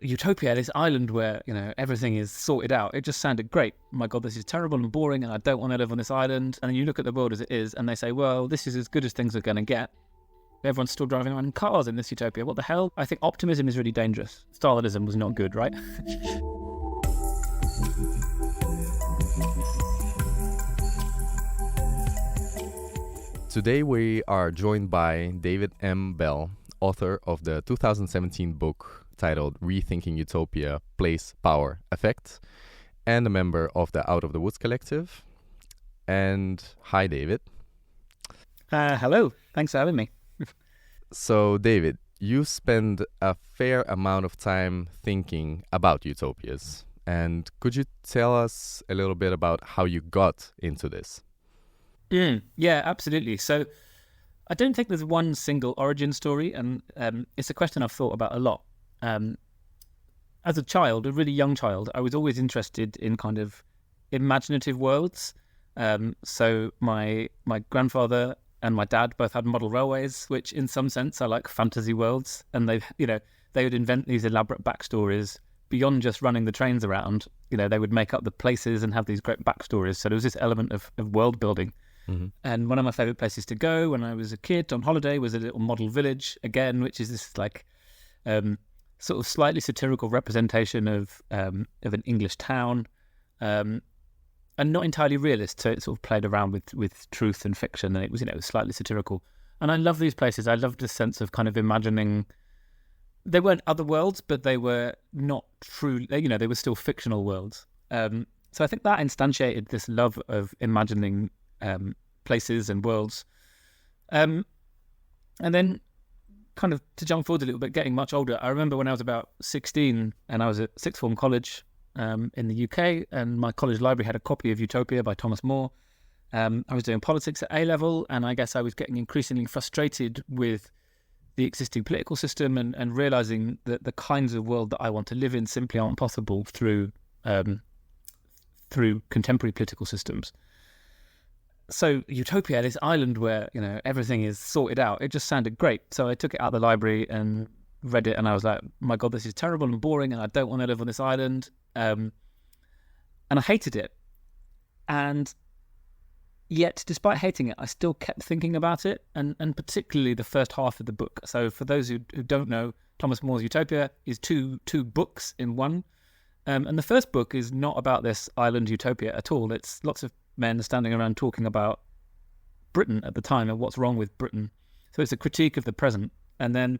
utopia, this island where, everything is sorted out. It just sounded great. My God, this is terrible and boring and I don't want to live on this island. And you look at the world as it is and they say, well, this is as good as things are going to get. Everyone's still driving around in cars in this utopia. What the hell? I think optimism is really dangerous. Stalinism was not good, right? Today we are joined by David M. Bell, author of the 2017 book titled Rethinking Utopia, Place, Power, Effect, and a member of the Out of the Woods Collective. And hi, David. Hello. Thanks for having me. So, David, you spend a fair amount of time thinking about utopias. And could you tell us a little bit about how you got into this? Yeah, absolutely. So I don't think there's one single origin story, and it's a question I've thought about a lot. As a child, a really young child, I was always interested in kind of imaginative worlds. So my grandfather and my dad both had model railways, which in some sense are like fantasy worlds, and they would invent these elaborate backstories beyond just running the trains around. They would make up the places and have these great backstories. So there was this element of world building. Mm-hmm. And one of my favorite places to go when I was a kid on holiday was a little model village, again, which is this like sort of slightly satirical representation of an English town, and not entirely realist. So it sort of played around with truth and fiction, and it was slightly satirical. And I love these places. I loved the sense of kind of imagining. They weren't other worlds, but they were not true. They were still fictional worlds. So I think that instantiated this love of imagining places and worlds. And then kind of to jump forward a little bit, getting much older, I remember when I was about 16 and I was at sixth form college in the UK, and my college library had a copy of Utopia by Thomas More. I was doing politics at A-level, and I guess I was getting increasingly frustrated with the existing political system and realizing that the kinds of world that I want to live in simply aren't possible through contemporary political systems. So Utopia, this island where, everything is sorted out, it just sounded great. So I took it out of the library and read it, and I was like, my God, this is terrible and boring and I don't want to live on this island. And I hated it. And yet, despite hating it, I still kept thinking about it, and particularly the first half of the book. So for those who don't know, Thomas More's Utopia is two books in one. And the first book is not about this island utopia at all. It's lots of men standing around talking about Britain at the time and what's wrong with Britain. So it's a critique of the present. And then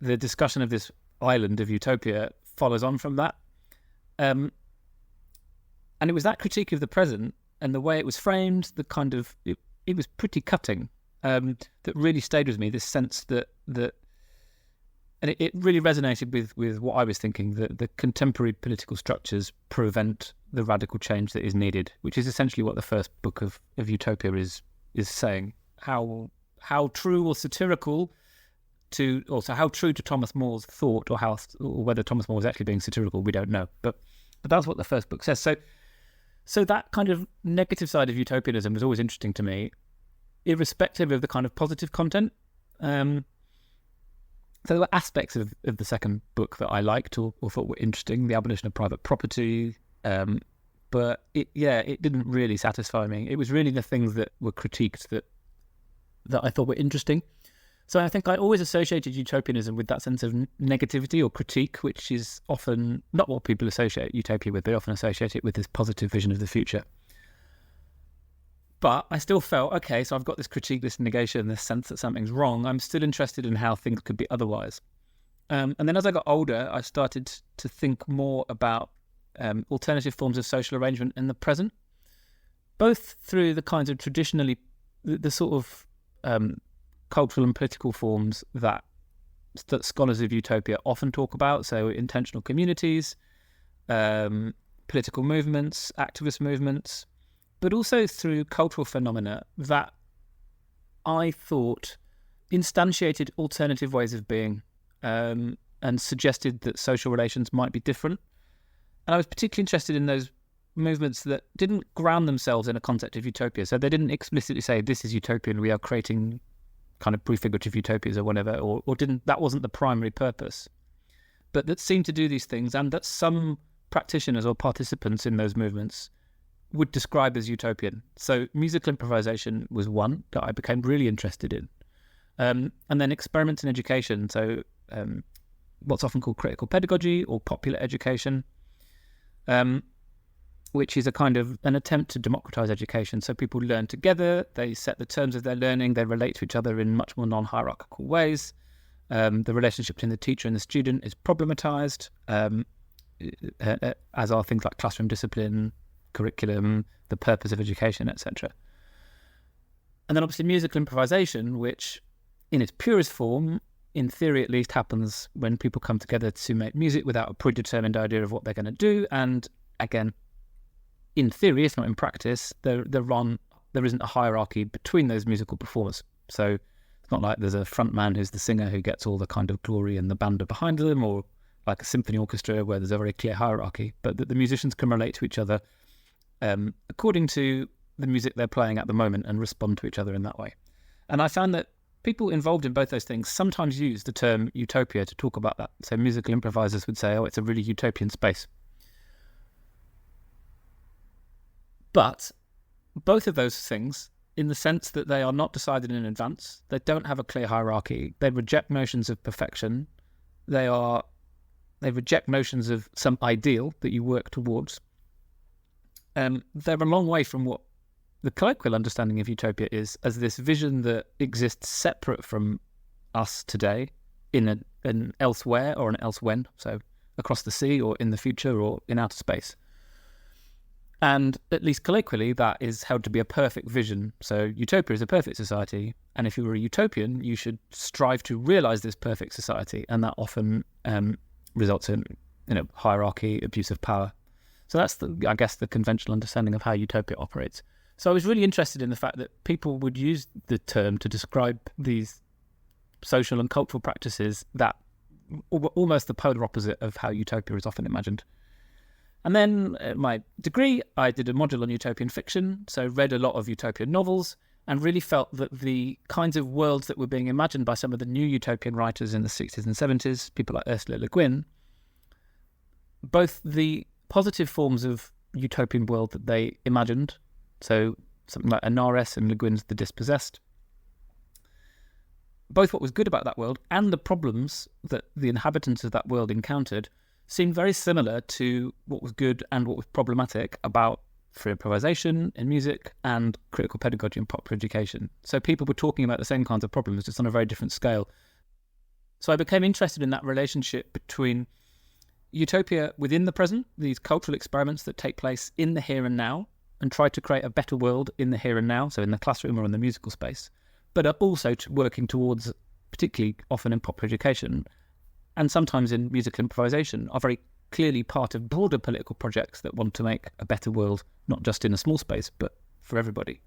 the discussion of this island of utopia follows on from that. And it was that critique of the present and the way it was framed, the kind of, it was pretty cutting, that really stayed with me, this sense that and it really resonated with what I was thinking, that the contemporary political structures prevent the radical change that is needed, which is essentially what the first book of Utopia is saying. How true or satirical how true to Thomas More's thought, or whether Thomas More was actually being satirical, we don't know. But that's what the first book says. So that kind of negative side of utopianism was always interesting to me, irrespective of the kind of positive content. So there were aspects of the second book that I liked or thought were interesting, the abolition of private property, but it didn't really satisfy me. It was really the things that were critiqued that I thought were interesting. So I think I always associated utopianism with that sense of negativity or critique, which is often not what people associate utopia with. They often associate it with this positive vision of the future. But I still felt, okay, so I've got this critique, this negation, this sense that something's wrong. I'm still interested in how things could be otherwise. And then as I got older, I started to think more about alternative forms of social arrangement in the present, both through the kinds of traditionally, the sort of cultural and political forms that scholars of utopia often talk about. So intentional communities, political movements, activist movements, but also through cultural phenomena that I thought instantiated alternative ways of being, and suggested that social relations might be different. And I was particularly interested in those movements that didn't ground themselves in a concept of utopia. So they didn't explicitly say, this is utopian, we are creating kind of prefigurative utopias or whatever, or didn't, that wasn't the primary purpose. but that seem to do these things, and that some practitioners or participants in those movements would describe as utopian. So musical improvisation was one that I became really interested in. And then experiments in education, so what's often called critical pedagogy or popular education, which is a kind of an attempt to democratize education. So people learn together, they set the terms of their learning, they relate to each other in much more non-hierarchical ways. The relationship between the teacher and the student is problematized, as are things like classroom discipline, curriculum, the purpose of education, etc. And then obviously musical improvisation, which in its purest form, in theory at least, happens when people come together to make music without a predetermined idea of what they're going to do. And again, in theory, if not in practice, there isn't a hierarchy between those musical performers. So it's not like there's a front man who's the singer who gets all the kind of glory and the band are behind them, or like a symphony orchestra where there's a very clear hierarchy, but that the musicians can relate to each other according to the music they're playing at the moment and respond to each other in that way. And I found that people involved in both those things sometimes use the term utopia to talk about that. So musical improvisers would say, oh, it's a really utopian space. But both of those things, in the sense that they are not decided in advance, they don't have a clear hierarchy, they reject notions of perfection, they reject notions of some ideal that you work towards. They're a long way from what the colloquial understanding of utopia is, as this vision that exists separate from us today in an elsewhere or an elsewhen, so across the sea or in the future or in outer space. And at least colloquially, that is held to be a perfect vision. So utopia is a perfect society, and if you were a utopian, you should strive to realize this perfect society, and that often results in hierarchy, abuse of power. So that's, I guess, the conventional understanding of how utopia operates. So I was really interested in the fact that people would use the term to describe these social and cultural practices that almost the polar opposite of how utopia is often imagined. And then at my degree, I did a module on utopian fiction, so read a lot of utopian novels and really felt that the kinds of worlds that were being imagined by some of the new utopian writers in the 60s and 70s, people like Ursula Le Guin, both the positive forms of utopian world that they imagined, so something like Anaris and Le Guin's The Dispossessed, both what was good about that world and the problems that the inhabitants of that world encountered seemed very similar to what was good and what was problematic about free improvisation in music and critical pedagogy and popular education. So people were talking about the same kinds of problems, just on a very different scale. So I became interested in that relationship between utopia within the present, these cultural experiments that take place in the here and now, and try to create a better world in the here and now, so in the classroom or in the musical space, but are also working towards, particularly often in popular education, and sometimes in musical improvisation, are very clearly part of broader political projects that want to make a better world, not just in a small space, but for everybody.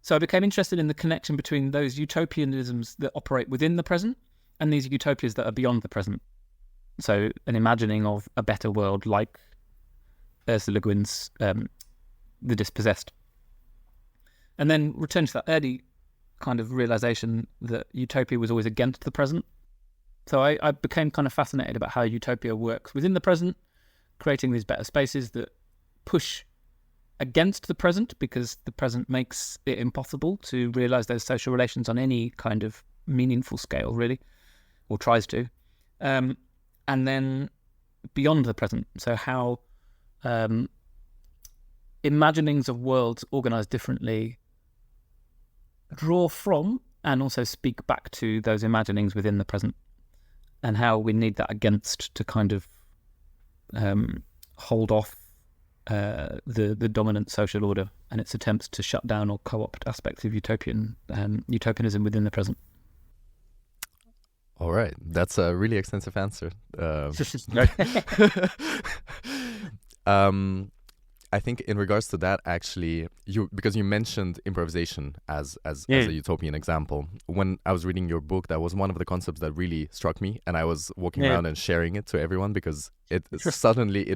So I became interested in the connection between those utopianisms that operate within the present and these utopias that are beyond the present. So an imagining of a better world like Ursula Le Guin's The Dispossessed. And then return to that early kind of realization that utopia was always against the present. So I became kind of fascinated about how utopia works within the present, creating these better spaces that push against the present because the present makes it impossible to realize those social relations on any kind of meaningful scale, really, or tries to. And then beyond the present, so how imaginings of worlds organized differently draw from and also speak back to those imaginings within the present, and how we need that against to kind of hold off the dominant social order and its attempts to shut down or co-opt aspects of utopianism within the present. All right, that's a really extensive answer. I think in regards to that, actually, because you mentioned improvisation as a utopian example. When I was reading your book, that was one of the concepts that really struck me, and I was walking around and sharing it to everyone because suddenly I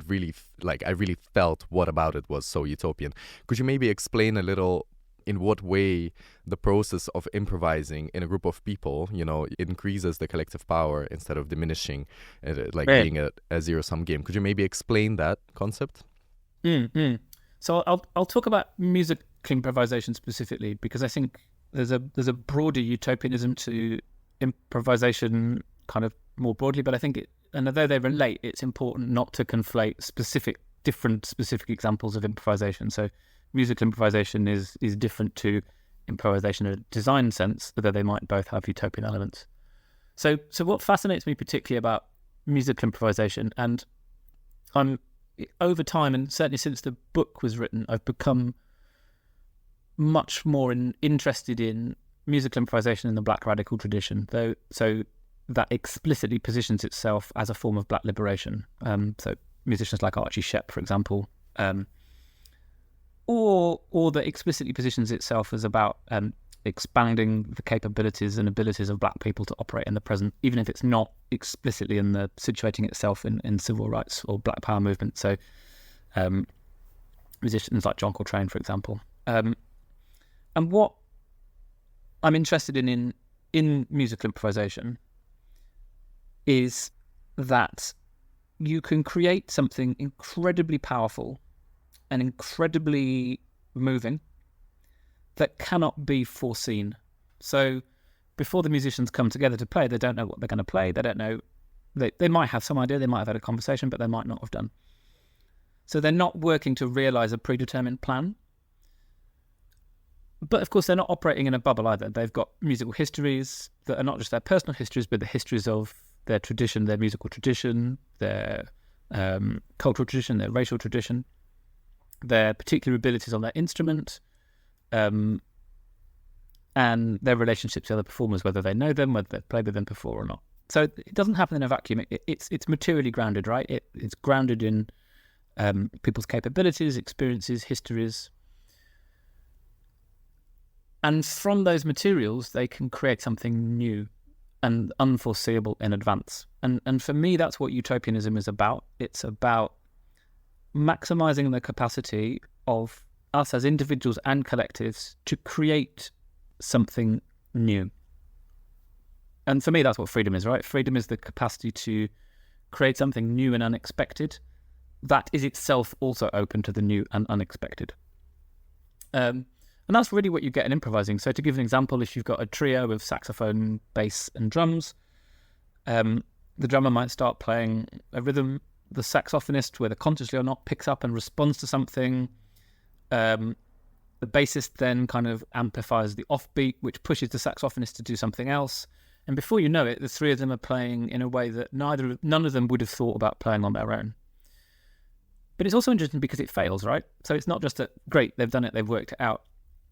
really felt what about it was so utopian. Could you maybe explain a little in what way the process of improvising in a group of people, increases the collective power instead of diminishing it, like Right. being a zero-sum game. Could you maybe explain that concept? So I'll talk about music improvisation specifically, because I think there's a broader utopianism to improvisation kind of more broadly, but I think and although they relate, it's important not to conflate different specific examples of improvisation. So musical improvisation is different to improvisation in a design sense, although they might both have utopian elements. So what fascinates me particularly about musical improvisation, and I'm over time, and certainly since the book was written, I've become much more interested in musical improvisation in the Black radical tradition, so that explicitly positions itself as a form of Black liberation. So musicians like Archie Shepp, for example, or that explicitly positions itself as about expanding the capabilities and abilities of Black people to operate in the present, even if it's not explicitly situating itself in civil rights or Black power movement. So musicians like John Coltrane, for example. And what I'm interested in musical improvisation is that you can create something incredibly powerful and incredibly moving that cannot be foreseen. So before the musicians come together to play, they don't know what they're going to play. They don't know. They might have some idea. They might have had a conversation, but they might not have done. So they're not working to realize a predetermined plan. But of course, they're not operating in a bubble either. They've got musical histories that are not just their personal histories, but the histories of their tradition, their musical tradition, their cultural tradition, their racial tradition, their particular abilities on their instrument, and their relationships to other performers, whether they know them, whether they've played with them before or not. So it doesn't happen in a vacuum. It's materially grounded, right? It's grounded in people's capabilities, experiences, histories. And from those materials, they can create something new and unforeseeable in advance. And for me, that's what utopianism is about. It's about maximizing the capacity of us as individuals and collectives to create something new. And for me, that's what freedom is, right? Freedom is the capacity to create something new and unexpected that is itself also open to the new and unexpected. And that's really what you get in improvising. So to give an example, if you've got a trio of saxophone, bass and drums, the drummer might start playing a rhythm. The saxophonist, whether consciously or not, picks up and responds to something. The bassist then kind of amplifies the offbeat, which pushes the saxophonist to do something else. And before you know it, the three of them are playing in a way that none of them would have thought about playing on their own. But it's also interesting because it fails, right? So it's not just that, great, they've done it, they've worked it out.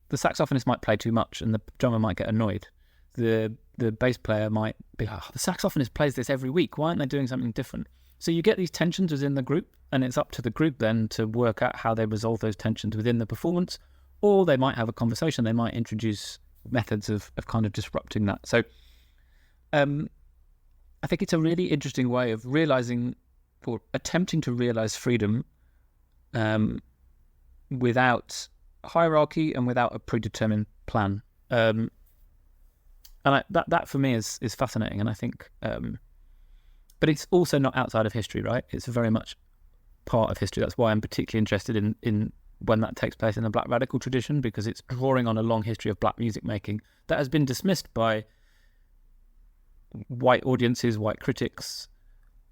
The saxophonist might play too much and the drummer might get annoyed. The bass player might be like, the saxophonist plays this every week. Why aren't they doing something different? So you get these tensions within the group, and it's up to the group then to work out how they resolve those tensions within the performance, or they might have a conversation. They might introduce methods of kind of disrupting that. So I think it's a really interesting way of realizing or attempting to realize freedom without hierarchy and without a predetermined plan. And that for me is fascinating, and I think but it's also not outside of history, right? It's very much part of history. That's why I'm particularly interested in when that takes place in the Black radical tradition, because it's drawing on a long history of Black music making that has been dismissed by white audiences, white critics,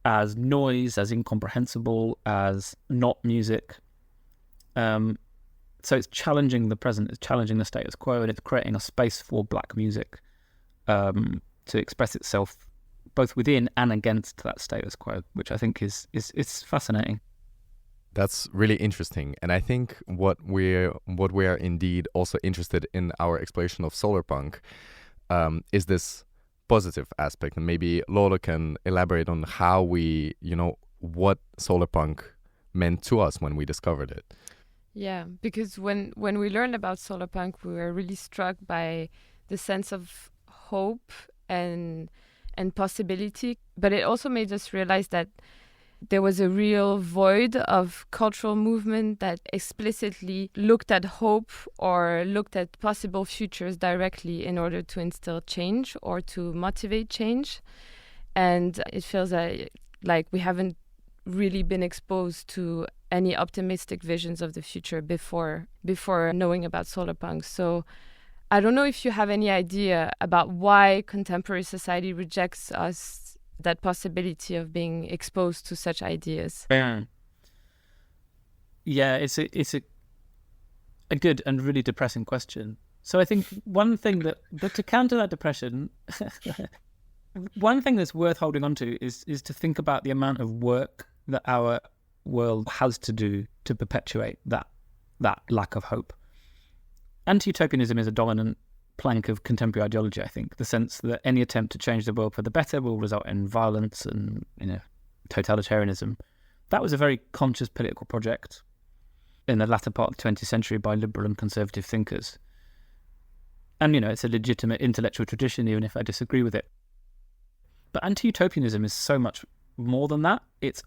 as noise, as incomprehensible, as not music. So it's challenging the present, it's challenging the status quo, and it's creating a space for Black music to express itself both within and against that status quo, which I think is fascinating. That's really interesting, and I think what we are indeed also interested in our exploration of Solarpunk is this positive aspect, and maybe Lola can elaborate on how we, what Solarpunk meant to us when we discovered it. Yeah, because when we learned about Solarpunk, we were really struck by the sense of hope and possibility, but it also made us realize that there was a real void of cultural movement that explicitly looked at hope or looked at possible futures directly in order to instill change or to motivate change. And it feels like we haven't really been exposed to any optimistic visions of the future before knowing about solarpunk. So I don't know if you have any idea about why contemporary society rejects us that possibility of being exposed to such ideas. Yeah, it's a good and really depressing question. So I think one thing that to counter that depression, one thing that's worth holding on to is to think about the amount of work that our world has to do to perpetuate that lack of hope. Anti-utopianism is a dominant plank of contemporary ideology, I think. The sense that any attempt to change the world for the better will result in violence and, totalitarianism. That was a very conscious political project in the latter part of the 20th century by liberal and conservative thinkers. And, it's a legitimate intellectual tradition, even if I disagree with it. But anti-utopianism is so much more than that. It's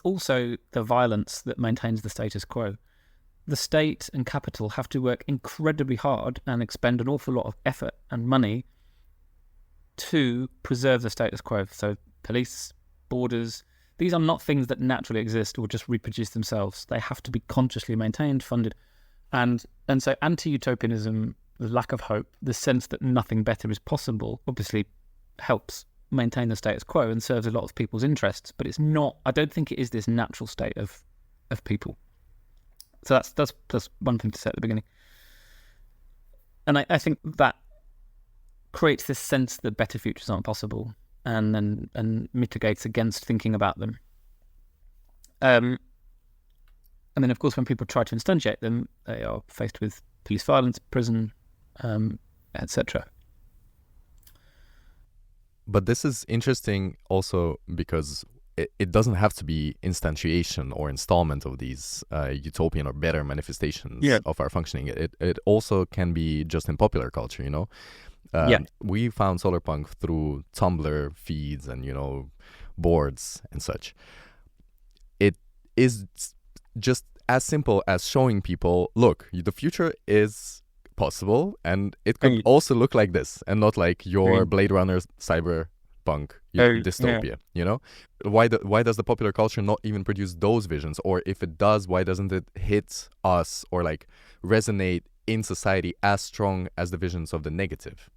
also the violence that maintains the status quo. The state and capital have to work incredibly hard and expend an awful lot of effort and money to preserve the status quo. So police, borders, these are not things that naturally exist or just reproduce themselves. They have to be consciously maintained, funded. And so anti-utopianism, the lack of hope, the sense that nothing better is possible, obviously helps maintain the status quo and serves a lot of people's interests. But it's not, I don't think it is this natural state of people. So that's one thing to say at the beginning. And I think that creates this sense that better futures aren't possible and mitigates against thinking about them. And then, of course, when people try to instantiate them, they are faced with police violence, prison, etc. But this is interesting also because it doesn't have to be instantiation or installment of these utopian or better manifestations of our functioning. It also can be just in popular culture, We found Solarpunk through Tumblr feeds and, boards and such. It is just as simple as showing people, look, the future is possible and it could also look like this and not like your Blade Runner cyberpunk dystopia, Why does the popular culture not even produce those visions? Or if it does, why doesn't it hit us or resonate in society as strong as the visions of the negative?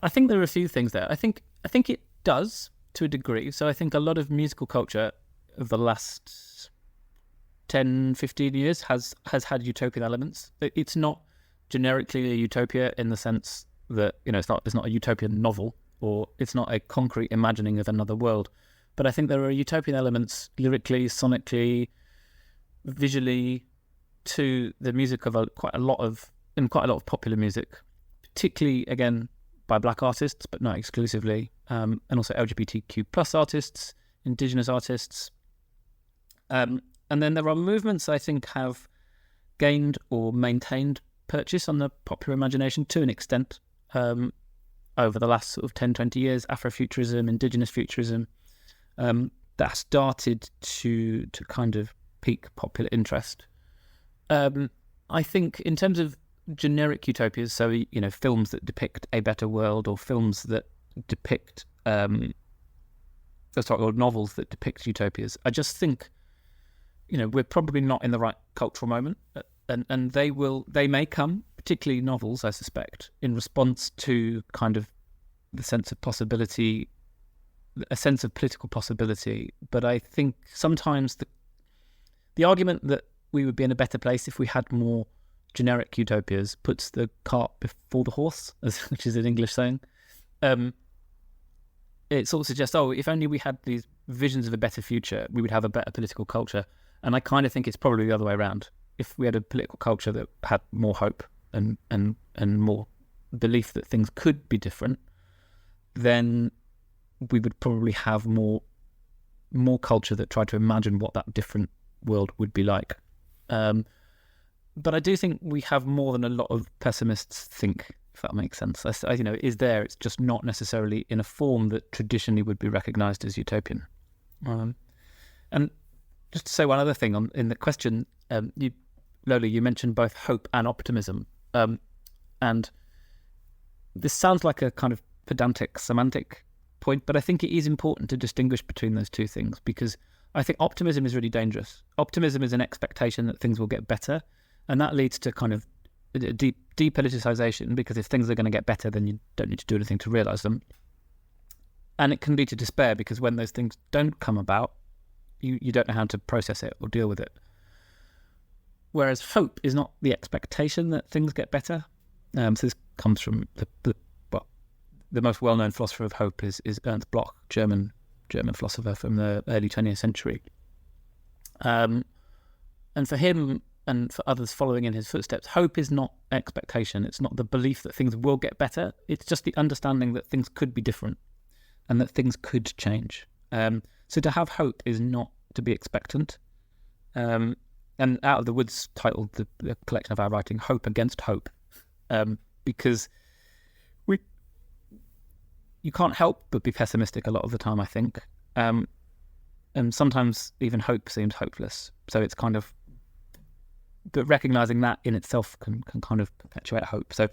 I think there are a few things there. I think it does to a degree. So I think a lot of musical culture of the last 10, 15 years has had utopian elements. It's not generically a utopia in the sense that, it's not a utopian novel, or it's not a concrete imagining of another world. But I think there are utopian elements lyrically, sonically, visually to the music of quite a lot of popular music, particularly, again, by Black artists, but not exclusively, and also LGBTQ plus artists, Indigenous artists. And then there are movements I think have gained or maintained purchase on the popular imagination to an extent, over the last sort of 10, 20 years, Afrofuturism, Indigenous futurism, that started to kind of pique popular interest. I think in terms of generic utopias, so, films that depict a better world or films that depict, or novels that depict utopias, I just think, we're probably not in the right cultural moment, and they may come, particularly novels, I suspect, in response to kind of the sense of possibility, a sense of political possibility. But I think sometimes the argument that we would be in a better place if we had more generic utopias puts the cart before the horse, which is an English saying. It sort of suggests, if only we had these visions of a better future, we would have a better political culture. And I kind of think it's probably the other way around. If we had a political culture that had more hope and more belief that things could be different, then we would probably have more culture that tried to imagine what that different world would be like. But I do think we have more than a lot of pessimists think, if that makes sense. It is there. It's just not necessarily in a form that traditionally would be recognised as utopian. And just to say one other thing in the question, Lola, you mentioned both hope and optimism. And this sounds like a kind of pedantic semantic point, but I think it is important to distinguish between those two things, because I think optimism is really dangerous. Optimism is an expectation that things will get better, and that leads to kind of depoliticization, because if things are going to get better, then you don't need to do anything to realize them. And it can lead to despair, because when those things don't come about, you don't know how to process it or deal with it. Whereas hope is not the expectation that things get better. So this comes from the most well-known philosopher of hope is Ernst Bloch, German philosopher from the early 20th century. And for him and for others following in his footsteps, hope is not expectation. It's not the belief that things will get better. It's just the understanding that things could be different and that things could change. So to have hope is not to be expectant. And Out of the Woods titled the collection of our writing Hope Against Hope, because you can't help but be pessimistic a lot of the time, I think. And sometimes even hope seems hopeless. So it's kind of, but recognizing that in itself can kind of perpetuate hope. So,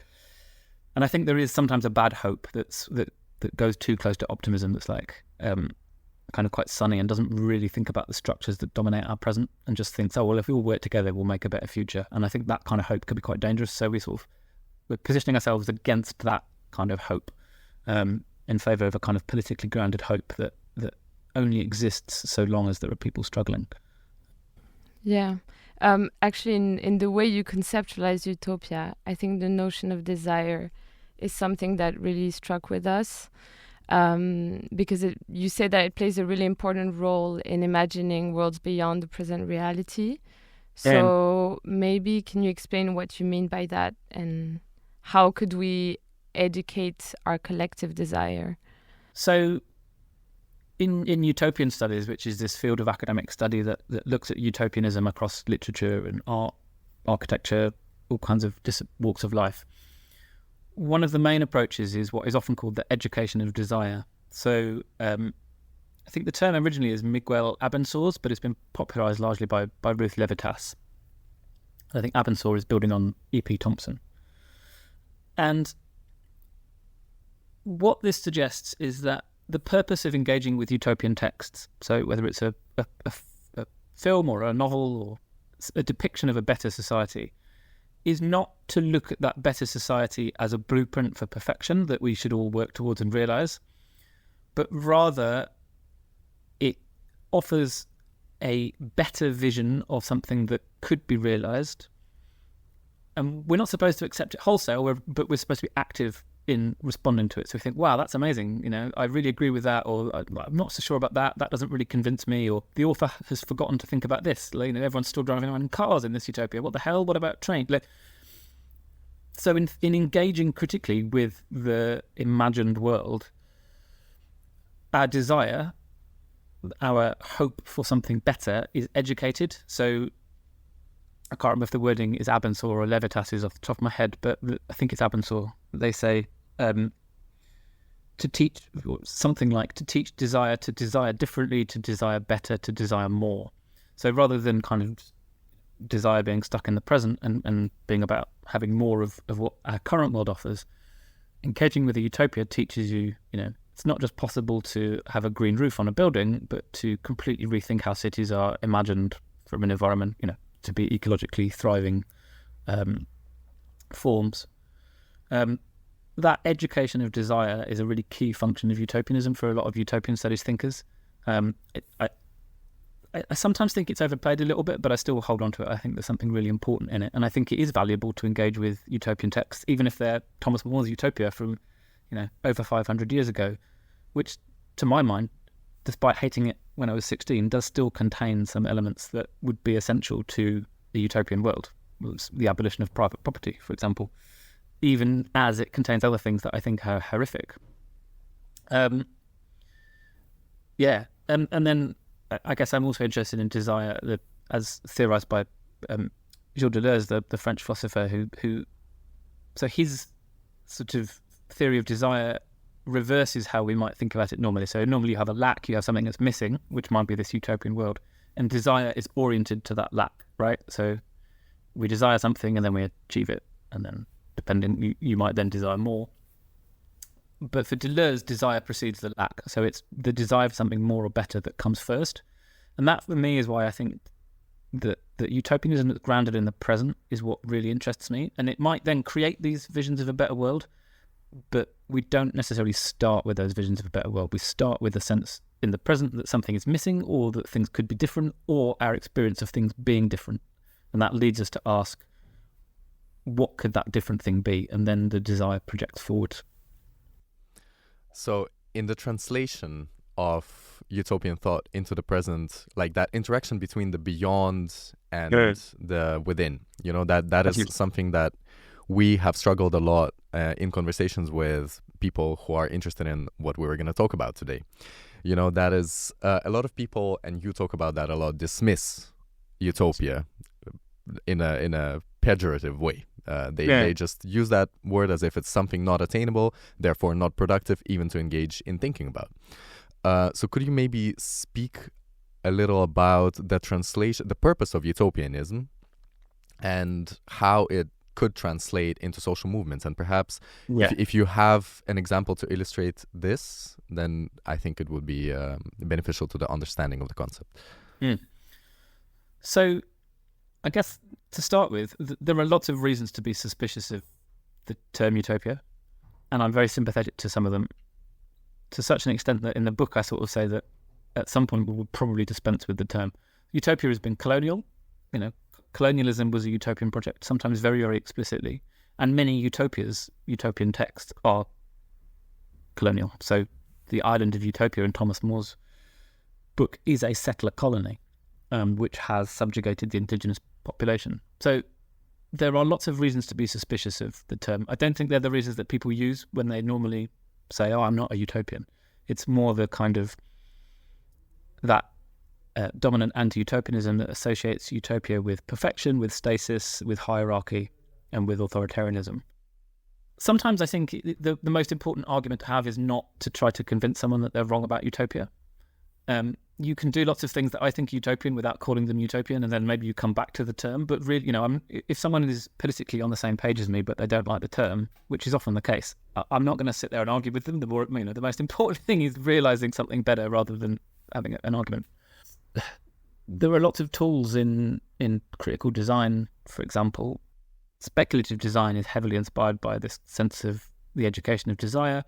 and I think there is sometimes a bad hope that goes too close to optimism, that's like kind of quite sunny and doesn't really think about the structures that dominate our present, and just thinks, oh, well, if we all work together, we'll make a better future. And I think that kind of hope could be quite dangerous. So we're positioning ourselves against that kind of hope, in favour of a kind of politically grounded hope that only exists so long as there are people struggling. Yeah. Actually, in the way you conceptualize utopia, I think the notion of desire is something that really struck with us, because you say that it plays a really important role in imagining worlds beyond the present reality. So maybe can you explain what you mean by that, and how could we educate our collective desire? So in utopian studies, which is this field of academic study that looks at utopianism across literature and art, architecture, all kinds of walks of life, one of the main approaches is what is often called the education of desire. So I think the term originally is Miguel Abençour's, but it's been popularized largely by Ruth Levitas. I think Abençour is building on E.P. Thompson. And what this suggests is that the purpose of engaging with utopian texts, so whether it's a film or a novel or a depiction of a better society, is not to look at that better society as a blueprint for perfection that we should all work towards and realize, but rather it offers a better vision of something that could be realized. And we're not supposed to accept it wholesale, but we're supposed to be active in responding to it. So we think, wow, that's amazing. I really agree with that, or I'm not so sure about that. That doesn't really convince me, or the author has forgotten to think about this. Everyone's still driving around in cars in this utopia. What the hell? What about trains? So in engaging critically with the imagined world, our desire, our hope for something better is educated. So I can't remember if the wording is Abençour or Levitas is off the top of my head, but I think it's Abençour. They say to teach something like to teach desire to desire differently, to desire better, to desire more. So rather than kind of desire being stuck in the present and being about having more of what our current world offers, engaging with a utopia teaches you, it's not just possible to have a green roof on a building, but to completely rethink how cities are imagined from an environment, to be ecologically thriving forms. That education of desire is a really key function of utopianism for a lot of utopian studies thinkers. I sometimes think it's overplayed a little bit, but I still hold on to it. I think there's something really important in it, and I think it is valuable to engage with utopian texts, even if they're Thomas More's Utopia from over 500 years ago, which to my mind, despite hating it when I was 16, does still contain some elements that would be essential to the utopian world. The abolition of private property, for example, even as it contains other things that I think are horrific. And then I guess I'm also interested in desire, as theorized by Gilles Deleuze, the French philosopher, who so his sort of theory of desire reverses how we might think about it normally. So normally you have a lack, you have something that's missing, which might be this utopian world, and desire is oriented to that lack, right? So we desire something and then we achieve it, and then depending, you might then desire more. But for Deleuze, desire precedes the lack. So it's the desire for something more or better that comes first. And that, for me, is why I think that utopianism that's grounded in the present is what really interests me. And it might then create these visions of a better world, but we don't necessarily start with those visions of a better world. We start with a sense in the present that something is missing, or that things could be different, or our experience of things being different. And that leads us to ask, what could that different thing be? And then the desire projects forward. So in the translation of utopian thought into the present, like that interaction between the beyond and the within, that is something that we have struggled a lot in conversations with people who are interested in what we were going to talk about today. That is a lot of people, and you talk about that a lot, dismiss utopia in a pejorative way. They just use that word as if it's something not attainable, therefore not productive even to engage in thinking about. So could you maybe speak a little about the translation, the purpose of utopianism, and how it could translate into social movements? And perhaps if you have an example to illustrate this, then I think it would be beneficial to the understanding of the concept. So I guess to start with, there are lots of reasons to be suspicious of the term utopia, and I'm very sympathetic to some of them, to such an extent that in the book I sort of say that at some point we will probably dispense with the term. Utopia has been colonial. Colonialism was a utopian project, sometimes very, very explicitly, and many utopian texts are colonial. So the island of Utopia in Thomas More's book is a settler colony, which has subjugated the indigenous population. So there are lots of reasons to be suspicious of the term. I don't think they're the reasons that people use when they normally say, I'm not a utopian. It's more the kind of that dominant anti-utopianism that associates utopia with perfection, with stasis, with hierarchy, and with authoritarianism. Sometimes I think the most important argument to have is not to try to convince someone that they're wrong about utopia. You can do lots of things that I think are utopian without calling them utopian, and then maybe you come back to the term. But really, if someone is politically on the same page as me, but they don't like the term, which is often the case, I'm not going to sit there and argue with them. The most important thing is realizing something better rather than having an argument. There are lots of tools in critical design, for example. Speculative design is heavily inspired by this sense of the education of desire,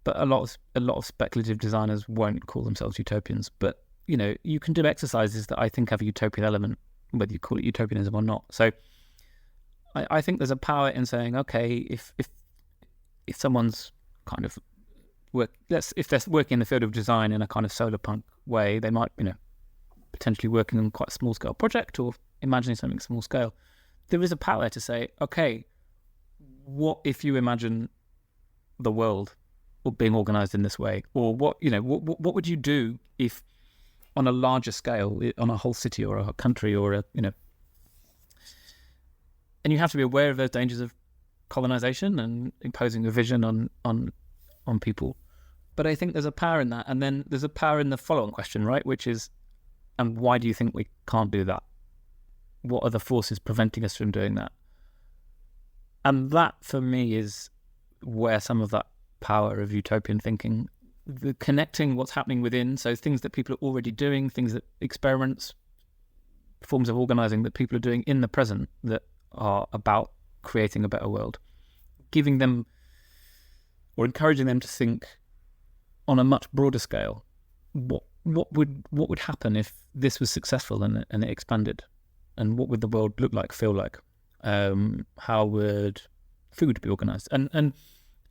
but a lot of speculative designers won't call themselves utopians. But you can do exercises that I think have a utopian element, whether you call it utopianism or not. So I think there's a power in saying, okay, if someone's kind of if they're working in the field of design in a kind of solarpunk way, they might potentially working on quite a small scale project or imagining something small scale. There is a power to say, okay, what if you imagine the world being organized in this way? Or what would you do if on a larger scale, on a whole city or a country or and you have to be aware of those dangers of colonization and imposing a vision on people. But I think there's a power in that. And then there's a power in the follow-on question, right? Which is, and why do you think we can't do that? What are the forces preventing us from doing that? And that, for me, is where some of that power of utopian thinking, the connecting what's happening within, so things that people are already doing, things that experiments, forms of organizing that people are doing in the present that are about creating a better world, giving them or encouraging them to think on a much broader scale. What would happen if this was successful and it expanded? And what would the world look like, feel like? How would food be organized? And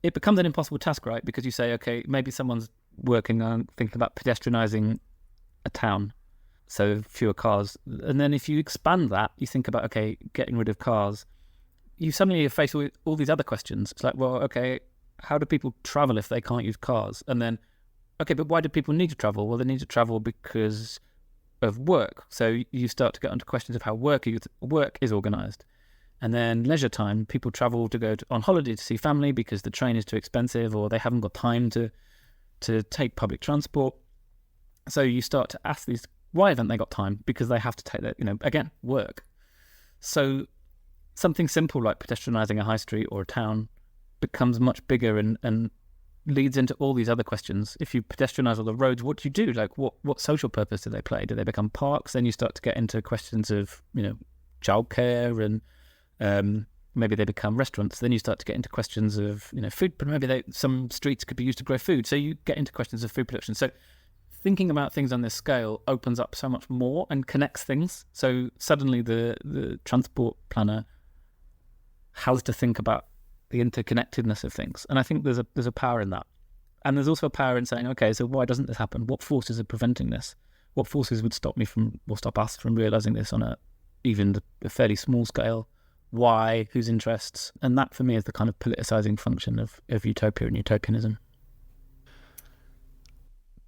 it becomes an impossible task, right? Because you say, okay, maybe someone's working on thinking about pedestrianizing a town, so fewer cars. And then if you expand that, you think about, okay, getting rid of cars, you suddenly are faced with all these other questions. It's like, well, okay, how do people travel if they can't use cars? And then, okay, but why do people need to travel? Well, they need to travel because of work. So you start to get onto questions of how work is organized. And then leisure time, people travel to go on holiday to see family because the train is too expensive, or they haven't got time to take public transport. So you start to ask these, why haven't they got time? Because they have to take their, again, work. So something simple like pedestrianising a high street or a town becomes much bigger and leads into all these other questions. If you pedestrianise all the roads, what do you do? Like, what social purpose do they play? Do they become parks? Then you start to get into questions of, childcare, and maybe they become restaurants. Then you start to get into questions of, food, but maybe some streets could be used to grow food. So you get into questions of food production. So thinking about things on this scale opens up so much more and connects things. So suddenly the transport planner has to think about the interconnectedness of things. And I think there's a power in that. And there's also a power in saying, okay, so why doesn't this happen? What forces are preventing this? What forces would stop us from realizing this on even a fairly small scale? Why? Whose interests? And that for me is the kind of politicizing function of utopia and utopianism.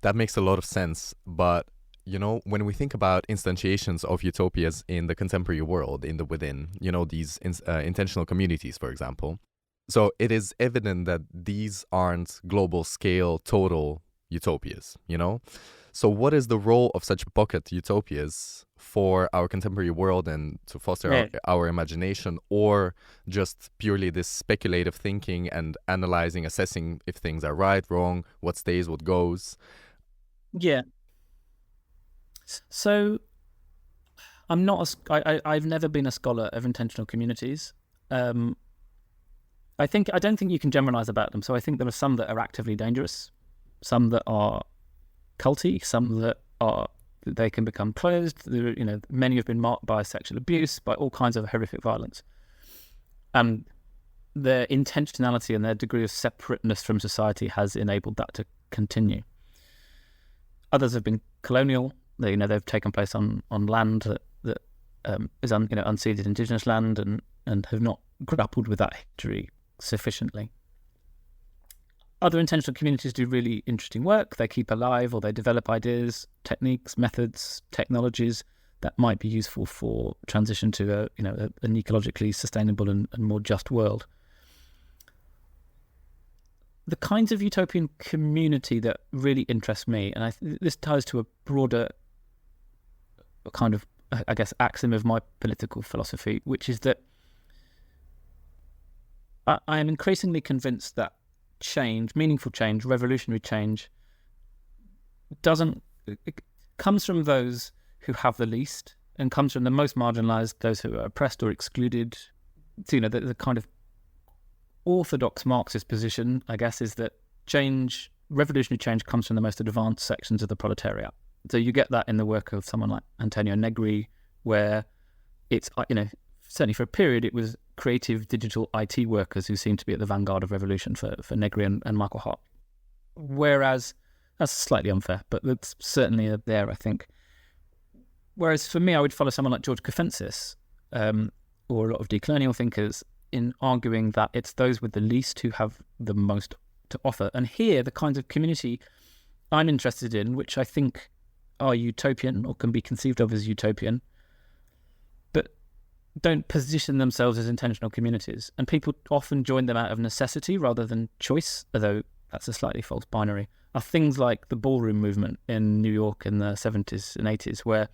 That makes a lot of sense. But, when we think about instantiations of utopias in the contemporary world, in the within, these intentional communities, for example. So it is evident that these aren't global scale total utopias, So what is the role of such pocket utopias for our contemporary world and to foster our imagination, or just purely this speculative thinking and analyzing, assessing if things are right, wrong, what stays, what goes? Yeah. So I'm not I've never been a scholar of intentional communities. I don't think you can generalize about them. So I think there are some that are actively dangerous, some that are culty, some that they can become closed. Many have been marked by sexual abuse, by all kinds of horrific violence. And their intentionality and their degree of separateness from society has enabled that to continue. Others have been colonial. They've taken place on land that is unceded indigenous land and have not grappled with that history sufficiently. Other intentional communities do really interesting work. They keep alive, or they develop ideas, techniques, methods, technologies that might be useful for transition to an ecologically sustainable and more just world. The kinds of utopian community that really interest me, and this ties to a broader kind of, I guess, axiom of my political philosophy, which is that I am increasingly convinced that change, meaningful change, revolutionary change, it comes from those who have the least, and comes from the most marginalized, those who are oppressed or excluded. So, the kind of orthodox Marxist position, I guess, is that revolutionary change comes from the most advanced sections of the proletariat. So you get that in the work of someone like Antonio Negri, where it's, certainly for a period, it was creative digital IT workers who seemed to be at the vanguard of revolution for Negri and Michael Hart. Whereas, that's slightly unfair, but that's certainly there, I think. Whereas for me, I would follow someone like George Kafentzis, or a lot of decolonial thinkers, in arguing that it's those with the least who have the most to offer. And here, the kinds of community I'm interested in, which I think are utopian or can be conceived of as utopian, but don't position themselves as intentional communities. And people often join them out of necessity rather than choice, although that's a slightly false binary, are things like the ballroom movement in New York in the 70s and 80s, where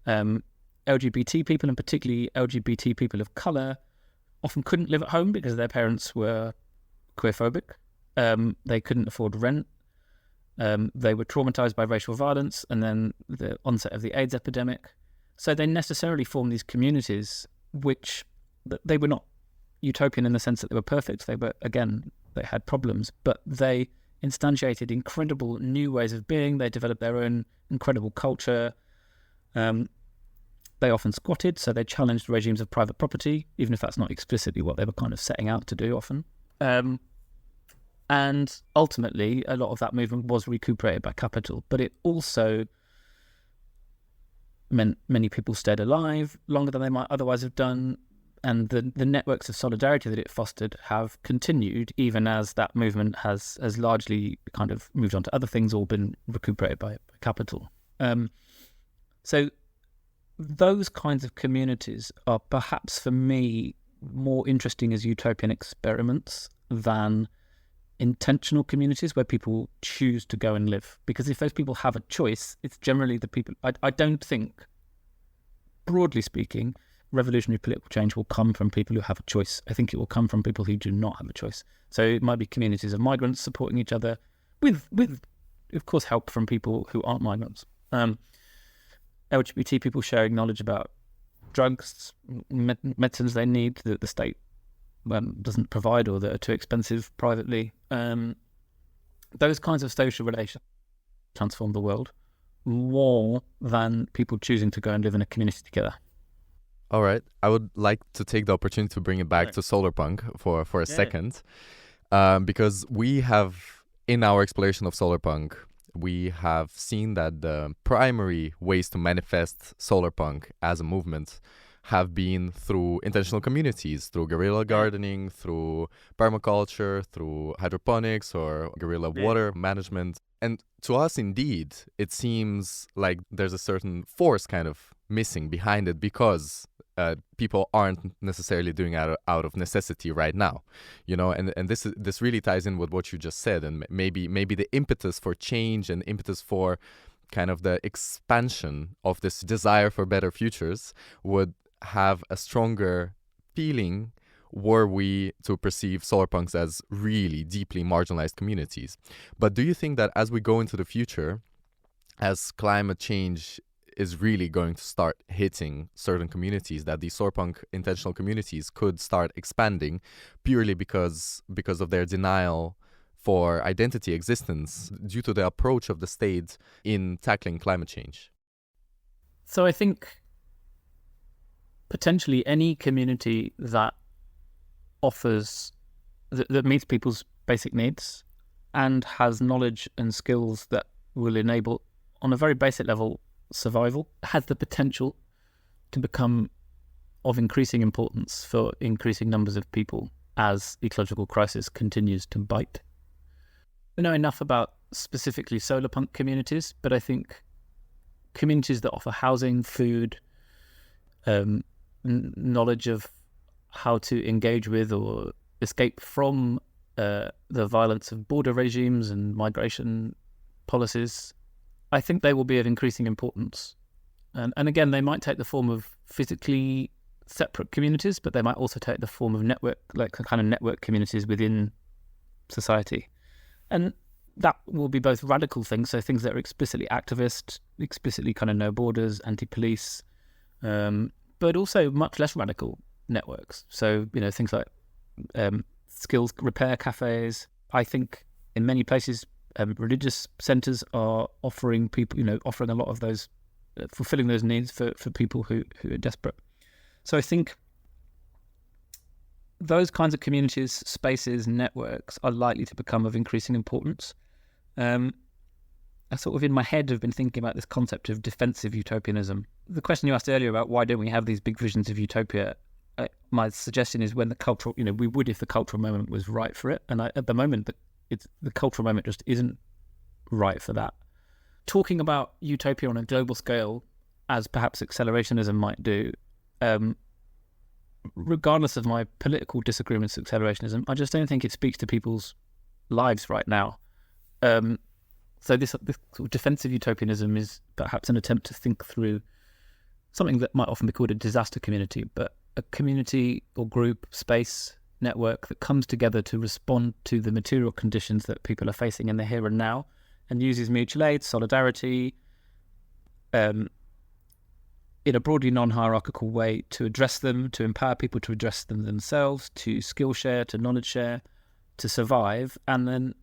LGBT people, and particularly LGBT people of colour, often couldn't live at home because their parents were queerphobic. They couldn't afford rent. They were traumatized by racial violence and then the onset of the AIDS epidemic. So they necessarily formed these communities which they were not utopian in the sense that they were perfect. They had problems, but they instantiated incredible new ways of being. They developed their own incredible culture. They often squatted, so they challenged regimes of private property, even if that's not explicitly what they were kind of setting out to do often. And ultimately, a lot of that movement was recuperated by capital, but it also meant many people stayed alive longer than they might otherwise have done, and the networks of solidarity that it fostered have continued, even as that movement has largely kind of moved on to other things or been recuperated by capital. So those kinds of communities are perhaps for me more interesting as utopian experiments than intentional communities where people choose to go and live. Because if those people have a choice, it's generally the people. I don't think, broadly speaking, revolutionary political change will come from people who have a choice. I think it will come from people who do not have a choice. So it might be communities of migrants supporting each other with of course, help from people who aren't migrants. LGBT people sharing knowledge about drugs, medicines they need that the state doesn't provide or that are too expensive privately. Those kinds of social relations transform the world more than people choosing to go and live in a community together. All right. I would like to take the opportunity to bring it back to Solarpunk for a second. Because we have, in our exploration of Solarpunk, we have seen that the primary ways to manifest Solarpunk as a movement have been through intentional communities, through guerrilla gardening, through permaculture, through hydroponics or guerrilla water management. And to us, indeed, it seems like there's a certain force kind of missing behind it because people aren't necessarily doing it out of necessity right now, and this really ties in with what you just said, and maybe the impetus for change and impetus for kind of the expansion of this desire for better futures would have a stronger feeling were we to perceive solarpunks as really deeply marginalized communities. But do you think that as we go into the future, as climate change is really going to start hitting certain communities, that these solarpunk intentional communities could start expanding purely because of their denial for identity existence due to the approach of the state in tackling climate change? So I think potentially any community that offers, that meets people's basic needs and has knowledge and skills that will enable, on a very basic level, survival, has the potential to become of increasing importance for increasing numbers of people as ecological crisis continues to bite. I know enough about specifically solarpunk communities, but I think communities that offer housing, food, knowledge of how to engage with or escape from the violence of border regimes and migration policies, I think they will be of increasing importance. And again, they might take the form of physically separate communities, but they might also take the form of network, like kind of network communities within society. And that will be both radical things, so things that are explicitly activist, explicitly kind of no borders, anti-police, but also much less radical networks. So, things like skills repair cafes. I think in many places, religious centres are offering people, offering a lot of those, fulfilling those needs for people who are desperate. So I think those kinds of communities, spaces, networks are likely to become of increasing importance. I sort of in my head have been thinking about this concept of defensive utopianism. The question you asked earlier about why don't we have these big visions of utopia, my suggestion is when the cultural, we would if the cultural moment was right for it. And at the moment, the cultural moment just isn't right for that. Talking about utopia on a global scale, as perhaps accelerationism might do, regardless of my political disagreements with accelerationism, I just don't think it speaks to people's lives right now. So this sort of defensive utopianism is perhaps an attempt to think through something that might often be called a disaster community, but a community or group, space, network that comes together to respond to the material conditions that people are facing in the here and now, and uses mutual aid, solidarity, in a broadly non-hierarchical way to address them, to empower people to address them themselves, to skill share, to knowledge share, to survive, and then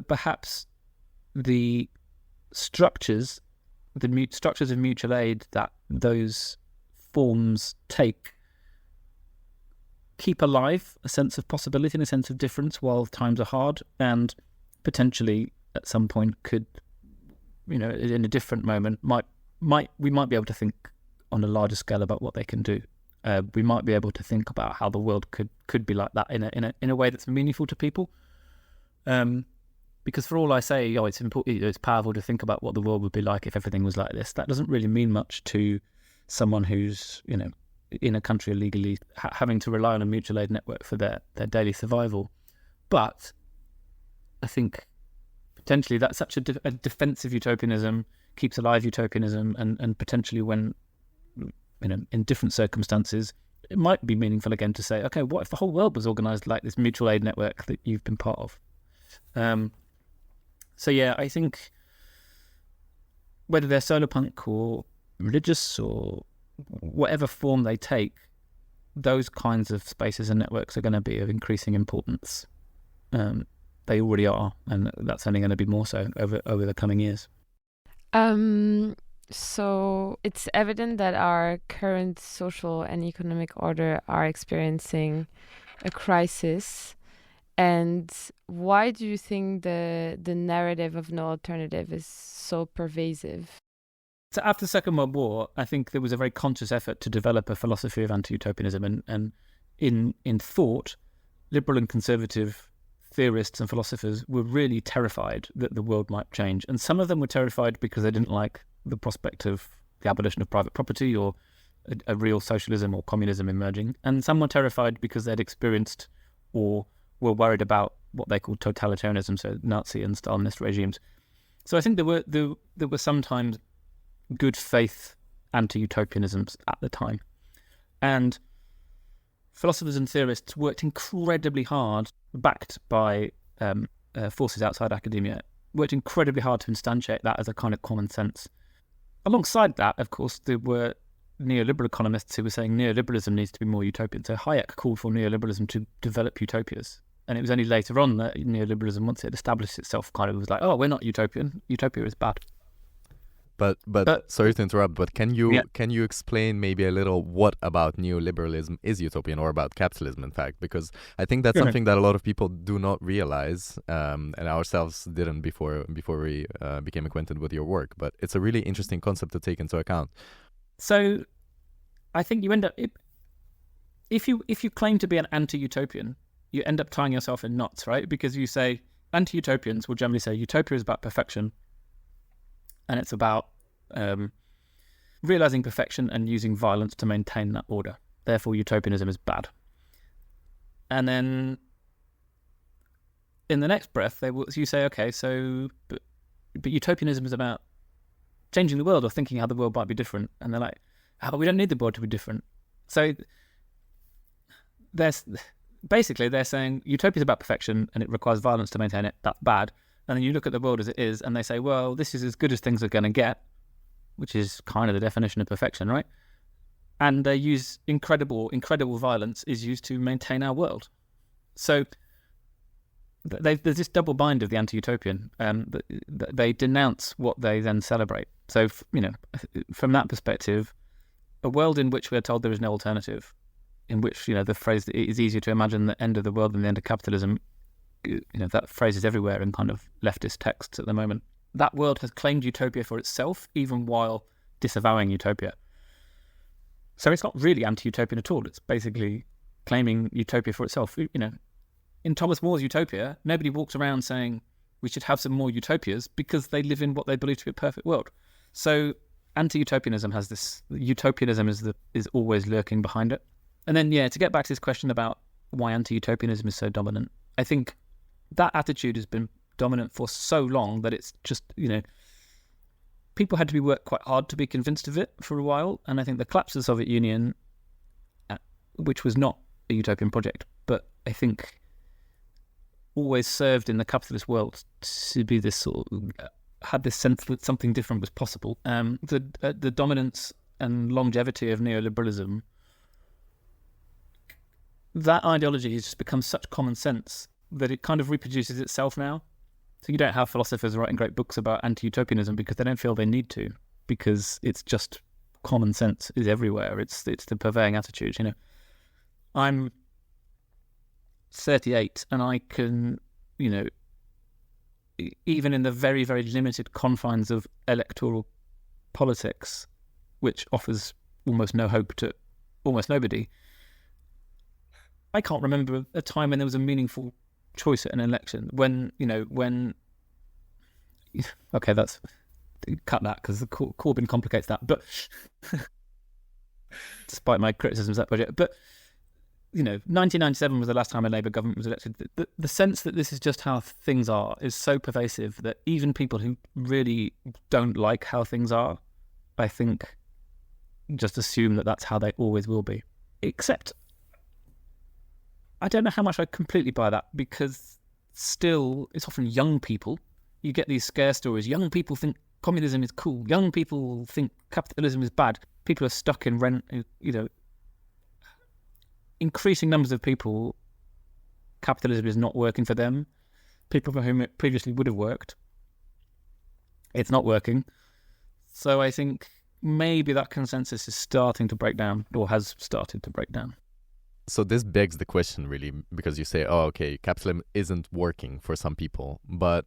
perhaps the structures of mutual aid that those forms keep alive a sense of possibility and a sense of difference while times are hard, and potentially at some point could, in a different moment, we might be able to think on a larger scale about what they can do. We might be able to think about how the world could be like that in a way that's meaningful to people. Because for all I say, it's important, it's powerful to think about what the world would be like if everything was like this. That doesn't really mean much to someone who's, in a country illegally having to rely on a mutual aid network for their daily survival. But I think potentially that's such a defensive utopianism, keeps alive utopianism, and potentially when, in different circumstances, it might be meaningful again to say, okay, what if the whole world was organised like this mutual aid network that you've been part of? So yeah, I think whether they're solarpunk or religious or whatever form they take, those kinds of spaces and networks are going to be of increasing importance. They already are, and that's only going to be more so over the coming years. So it's evident that our current social and economic order are experiencing a crisis. And why do you think the narrative of no alternative is so pervasive? So after the Second World War, I think there was a very conscious effort to develop a philosophy of anti-utopianism, and in thought, liberal and conservative theorists and philosophers were really terrified that the world might change. And some of them were terrified because they didn't like the prospect of the abolition of private property or a real socialism or communism emerging. And some were terrified because they'd experienced or were worried about what they called totalitarianism, so Nazi and Stalinist regimes. So I think there were sometimes good faith anti-utopianisms at the time. And philosophers and theorists worked incredibly hard, backed by forces outside academia, worked incredibly hard to instantiate that as a kind of common sense. Alongside that, of course, there were neoliberal economists who were saying neoliberalism needs to be more utopian. So Hayek called for neoliberalism to develop utopias. And it was only later on that neoliberalism, once it established itself, kind of was like, oh, we're not utopian. Utopia is bad. But sorry to interrupt, but can you explain maybe a little what about neoliberalism is utopian, or about capitalism, in fact? Because I think that's something that a lot of people do not realize, and ourselves didn't before we became acquainted with your work. But it's a really interesting concept to take into account. So I think you end up, if you claim to be an anti-utopian, you end up tying yourself in knots, right? Because you say, anti-utopians will generally say utopia is about perfection, and it's about realizing perfection and using violence to maintain that order. Therefore, utopianism is bad. And then in the next breath, you say, okay, so but utopianism is about changing the world or thinking how the world might be different. And they're like, oh, we don't need the world to be different. So they're saying utopia is about perfection and it requires violence to maintain it. That's bad. And then you look at the world as it is and they say, well, this is as good as things are going to get, which is kind of the definition of perfection, right? And they use incredible violence is used to maintain our world. So there's this double bind of the anti-utopian. They denounce what they then celebrate. So, from that perspective, a world in which we're told there is no alternative, in which, the phrase that it is easier to imagine the end of the world than the end of capitalism, that phrase is everywhere in kind of leftist texts at the moment. That world has claimed utopia for itself, even while disavowing utopia. So it's not really anti-utopian at all. It's basically claiming utopia for itself. In Thomas More's Utopia, nobody walks around saying we should have some more utopias because they live in what they believe to be a perfect world. So anti-utopianism has this, utopianism is always lurking behind it. And then, to get back to this question about why anti-utopianism is so dominant, I think that attitude has been dominant for so long that it's just, people had to work quite hard to be convinced of it for a while. And I think the collapse of the Soviet Union, which was not a utopian project, but I think always served in the capitalist world to be this sort of, had this sense that something different was possible. The dominance and longevity of neoliberalism, that ideology has just become such common sense that it kind of reproduces itself now. So you don't have philosophers writing great books about anti-utopianism because they don't feel they need to, because it's just common sense is everywhere. It's the purveying attitude. I'm 38 and I can, even in the very, very limited confines of electoral politics, which offers almost no hope to almost nobody, I can't remember a time when there was a meaningful choice at an election when okay, that's cut that because the Corbyn complicates that, but despite my criticisms of that project. But, 1997 was the last time a Labour government was elected. The sense that this is just how things are is so pervasive that even people who really don't like how things are, I think, just assume that that's how they always will be. Except, I don't know how much I completely buy that, because still, it's often young people. You get these scare stories. Young people think communism is cool. Young people think capitalism is bad. People are stuck in rent, increasing numbers of people, capitalism is not working for them. People for whom it previously would have worked, it's not working. So I think maybe that consensus is starting to break down, or has started to break down. So this begs the question, really, because you say, oh, okay, capitalism isn't working for some people. But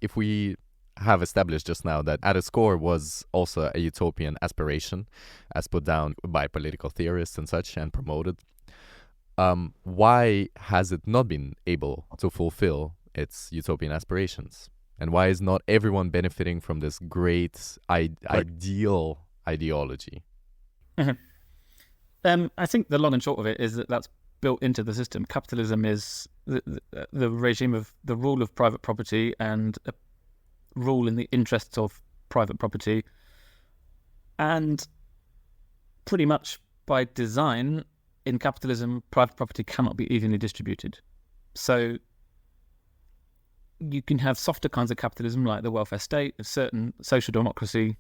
if we have established just now that at its core was also a utopian aspiration, as put down by political theorists and such and promoted, why has it not been able to fulfill its utopian aspirations? And why is not everyone benefiting from this great ideal ideology? Mm-hmm. I think the long and short of it is that that's built into the system. Capitalism is the regime of the rule of private property and a rule in the interests of private property. And pretty much by design, in capitalism, private property cannot be evenly distributed. So you can have softer kinds of capitalism, like the welfare state, a certain social democracy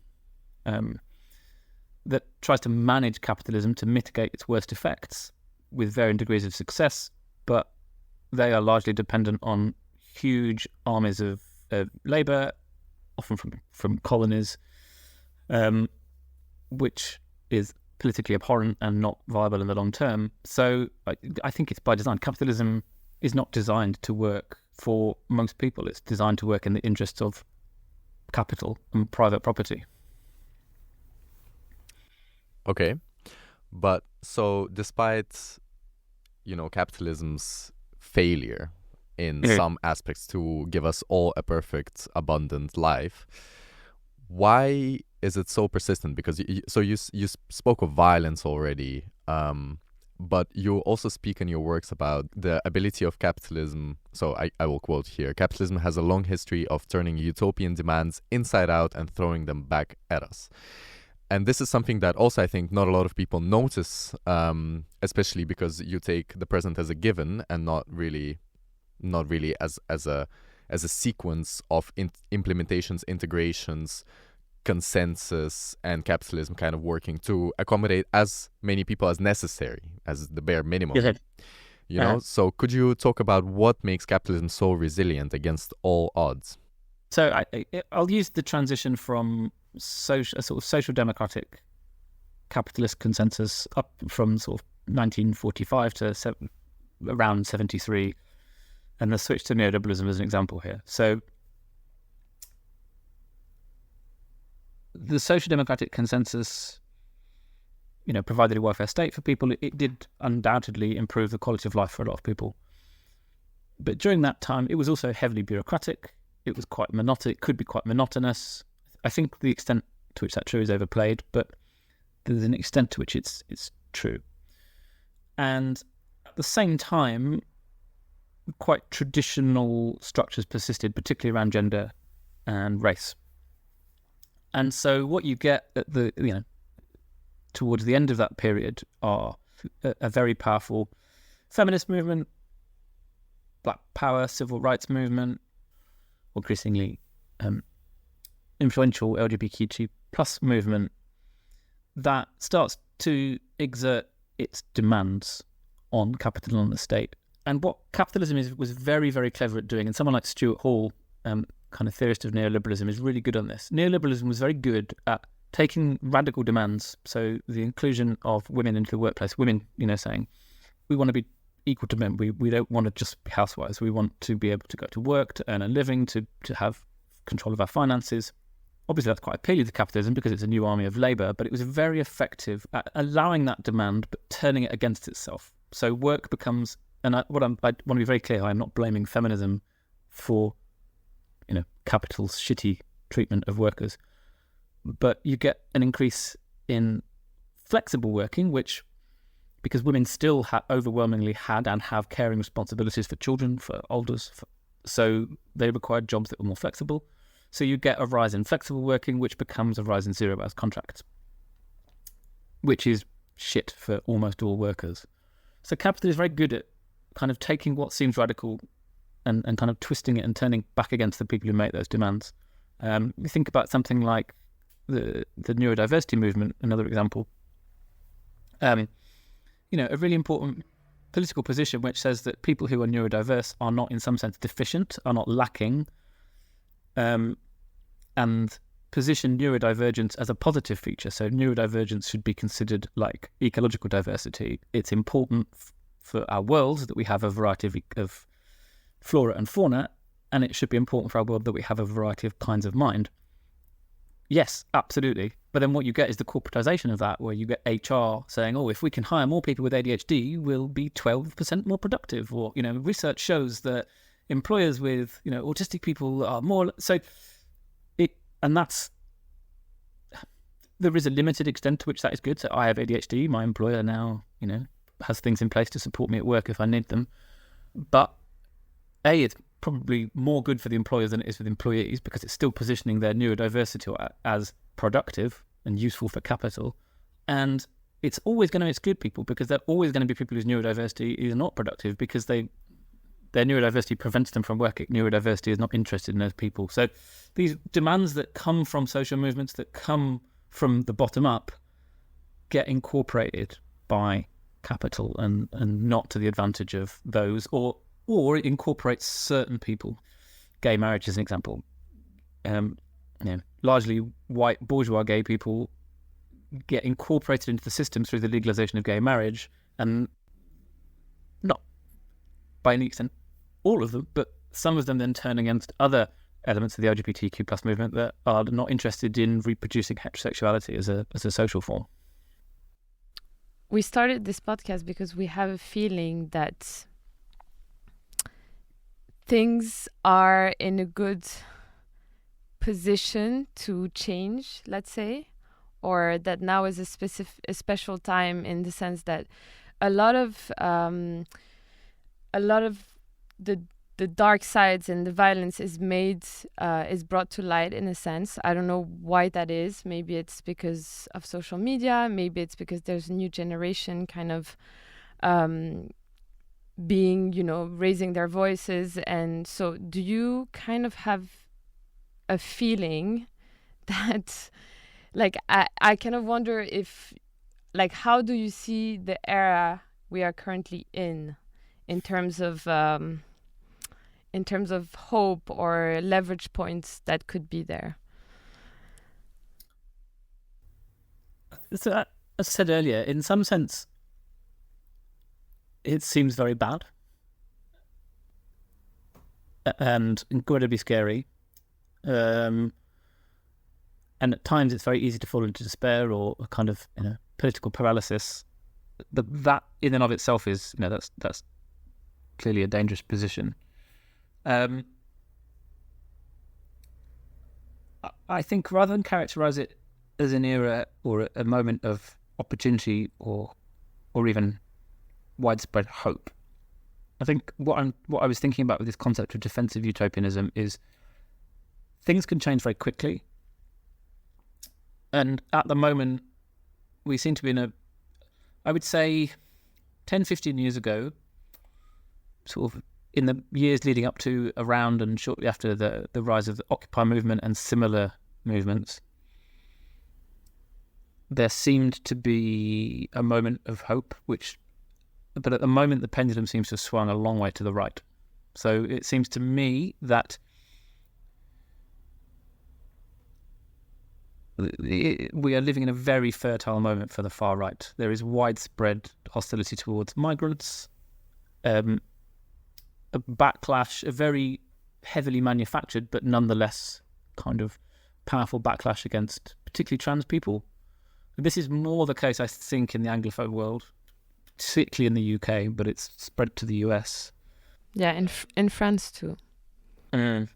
that tries to manage capitalism to mitigate its worst effects with varying degrees of success, but they are largely dependent on huge armies of labour, often from colonies, which is politically abhorrent and not viable in the long term. So I think it's by design. Capitalism is not designed to work for most people. It's designed to work in the interests of capital and private property. Okay. But so despite, capitalism's failure in some aspects to give us all a perfect, abundant life, why is it so persistent? Because you spoke of violence already, but you also speak in your works about the ability of capitalism. So I will quote here: capitalism has a long history of turning utopian demands inside out and throwing them back at us. And this is something that also I think not a lot of people notice, especially because you take the present as a given and not really as a sequence of implementations, integrations, consensus, and capitalism kind of working to accommodate as many people as necessary, as the bare minimum. Yes. So could you talk about what makes capitalism so resilient against all odds? So I'll use the transition from a sort of social democratic capitalist consensus up from sort of 1945 to around 73, and the switch to neoliberalism as an example here. So the social democratic consensus, provided a welfare state for people. It did undoubtedly improve the quality of life for a lot of people. But during that time, it was also heavily bureaucratic. It was quite monotonous. Could be quite monotonous. I think the extent to which that's true is overplayed, but there's an extent to which it's true. And at the same time, quite traditional structures persisted, particularly around gender and race. And so what you get at towards the end of that period are a very powerful feminist movement, Black Power, civil rights movement, increasingly influential LGBTQ plus movement that starts to exert its demands on capital and the state. And what capitalism was very, very clever at doing, and someone like Stuart Hall, kind of theorist of neoliberalism, is really good on this. Neoliberalism was very good at taking radical demands, so the inclusion of women into the workplace, women, saying, we want to be equal to men. We don't want to just be housewives. We want to be able to go to work, to earn a living, to have control of our finances. Obviously, that's quite appealing to capitalism because it's a new army of labour, but it was very effective at allowing that demand but turning it against itself. So work becomes, and I want to be very clear, I'm not blaming feminism for, capital's shitty treatment of workers, but you get an increase in flexible working, which, because women still overwhelmingly had and have caring responsibilities for children, for elders, so they required jobs that were more flexible. So you get a rise in flexible working, which becomes a rise in 0-hours contracts, which is shit for almost all workers. So capital is very good at kind of taking what seems radical and kind of twisting it and turning back against the people who make those demands. You think about something like the neurodiversity movement, another example. A really important political position which says that people who are neurodiverse are not in some sense deficient, are not lacking, and position neurodivergence as a positive feature. So neurodivergence should be considered like ecological diversity. It's important for our world that we have a variety of flora and fauna, and it should be important for our world that we have a variety of kinds of mind. Yes, absolutely. But then what you get is the corporatization of that, where you get HR saying, oh, if we can hire more people with ADHD, we'll be 12% more productive. Or, research shows that employers with, autistic people are more... there is a limited extent to which that is good. So I have ADHD. My employer now, has things in place to support me at work if I need them. But it's probably more good for the employers than it is for the employees, because it's still positioning their neurodiversity as productive and useful for capital. And it's always going to exclude people, because there are always going to be people whose neurodiversity is not productive because their neurodiversity prevents them from working. Neurodiversity is not interested in those people. So these demands that come from social movements, that come from the bottom up, get incorporated by capital and not to the advantage of those, or it incorporates certain people. Gay marriage is an example. Largely white bourgeois gay people get incorporated into the system through the legalization of gay marriage, and not by any extent all of them, but some of them then turn against other elements of the LGBTQ plus movement that are not interested in reproducing heterosexuality as a social form. We started this podcast because we have a feeling that things are in a good position to change, let's say, or that now is a special time, in the sense that a lot of the dark sides and the violence is brought to light, in a sense. I don't know why that is. Maybe it's because of social media. Maybe it's because there's a new generation kind of raising their voices. And so do you kind of have a feeling that, I kind of wonder if, how do you see the era we are currently in terms of hope or leverage points that could be there? So, as I said earlier, in some sense, it seems very bad and incredibly scary. And at times it's very easy to fall into despair or a kind of political paralysis. But that in and of itself is that's clearly a dangerous position. I think rather than characterize it as an era or a moment of opportunity or even widespread hope, I think what I was thinking about with this concept of defensive utopianism is things can change very quickly. And at the moment, we seem to be I would say 10, 15 years ago, sort of in the years leading up to, around and shortly after the rise of the Occupy movement and similar movements, there seemed to be a moment of hope, but at the moment the pendulum seems to have swung a long way to the right. So it seems to me that we are living in a very fertile moment for the far right. There is widespread hostility towards migrants, a backlash, a very heavily manufactured but nonetheless kind of powerful backlash against particularly trans people. This is more the case, I think, in the Anglophone world, particularly in the UK, but it's spread to the US. Yeah, in France too. And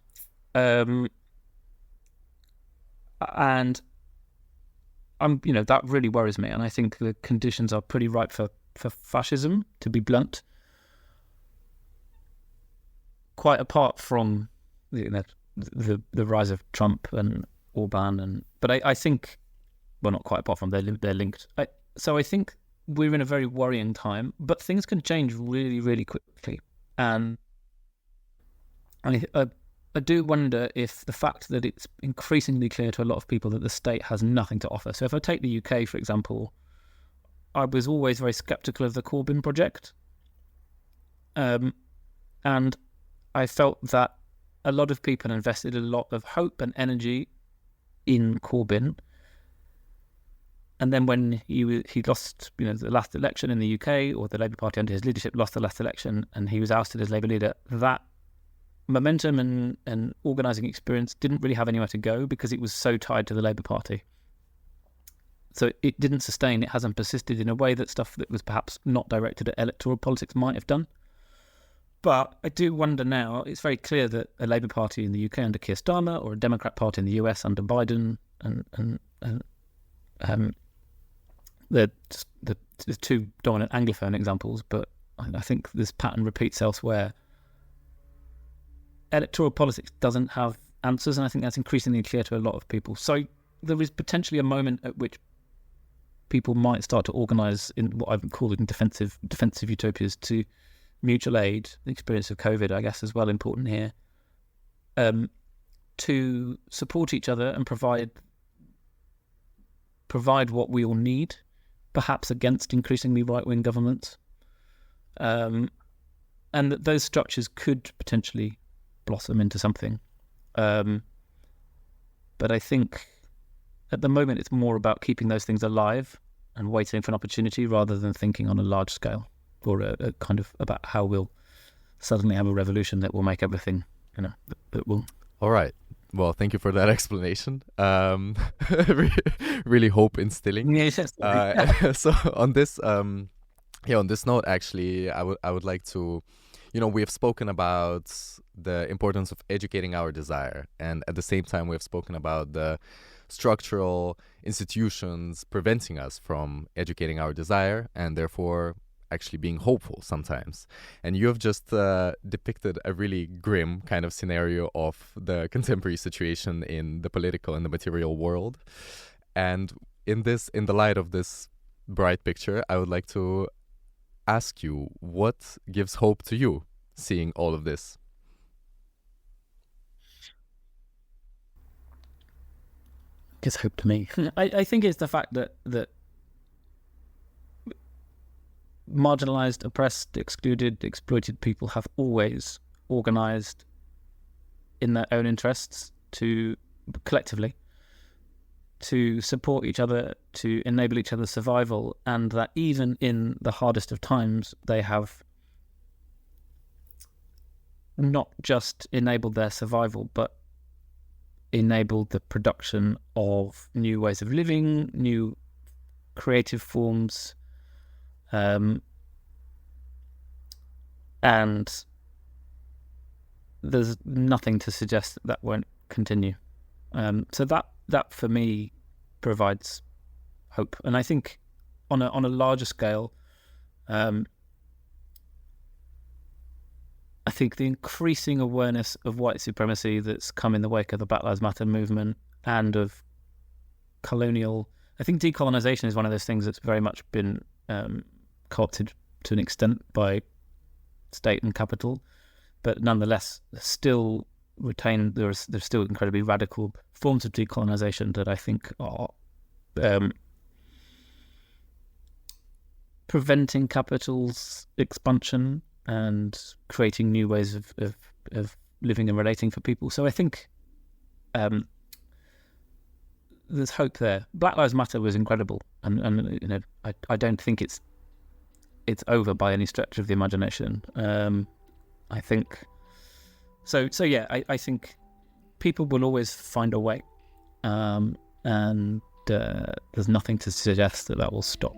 that really worries me, and I think the conditions are pretty ripe for fascism, to be blunt. Quite apart from the rise of Trump and Orban, but I think, well, not quite apart from, they're linked. So I think we're in a very worrying time, but things can change really, really quickly, and I do wonder if the fact that it's increasingly clear to a lot of people that the state has nothing to offer. So if I take the UK, for example, I was always very sceptical of the Corbyn project. And I felt that a lot of people invested a lot of hope and energy in Corbyn. And then when he lost, the last election in the UK, or the Labour Party under his leadership lost the last election, and he was ousted as Labour leader, that momentum and organising experience didn't really have anywhere to go because it was so tied to the Labour Party. So it didn't sustain, it hasn't persisted in a way that stuff that was perhaps not directed at electoral politics might have done. But I do wonder now, it's very clear that a Labour Party in the UK under Keir Starmer, or a Democrat Party in the US under Biden, and the two dominant Anglophone examples, but I think this pattern repeats elsewhere. Electoral politics doesn't have answers, and I think that's increasingly clear to a lot of people. So there is potentially a moment at which people might start to organise in what I've called defensive utopias to mutual aid. The experience of COVID, I guess, is well important here, to support each other and provide what we all need, perhaps against increasingly right-wing governments, and that those structures could potentially blossom into something. But I think at the moment it's more about keeping those things alive and waiting for an opportunity rather than thinking on a large scale, or a kind of about how we'll suddenly have a revolution that will make everything, that will. All right. Well, thank you for that explanation. Really hope instilling. Yes. So on this note, actually, I would like to, we have spoken about the importance of educating our desire, and at the same time, we have spoken about the structural institutions preventing us from educating our desire, and therefore actually being hopeful sometimes. And you have just depicted a really grim kind of scenario of the contemporary situation in the political and the material world. And in the light of this bright picture, I would like to ask you, what gives hope to you seeing all of this? Gives hope to me. I think it's the fact that marginalized, oppressed, excluded, exploited people have always organized in their own interests to collectively to support each other, to enable each other's survival, and that even in the hardest of times, they have not just enabled their survival, but enabled the production of new ways of living, new creative forms, and there's nothing to suggest that won't continue. So that for me provides hope, and I think on a larger scale, I think the increasing awareness of white supremacy that's come in the wake of the Black Lives Matter movement and of colonial. I think decolonization is one of those things that's very much been co-opted to an extent by state and capital, but nonetheless still retain. There's still incredibly radical forms of decolonization that I think are preventing capital's expansion and creating new ways of living and relating for people. So I think there's hope there. Black Lives Matter was incredible, and I don't think it's over by any stretch of the imagination. I think so. Yeah, I think people will always find a way, and there's nothing to suggest that will stop.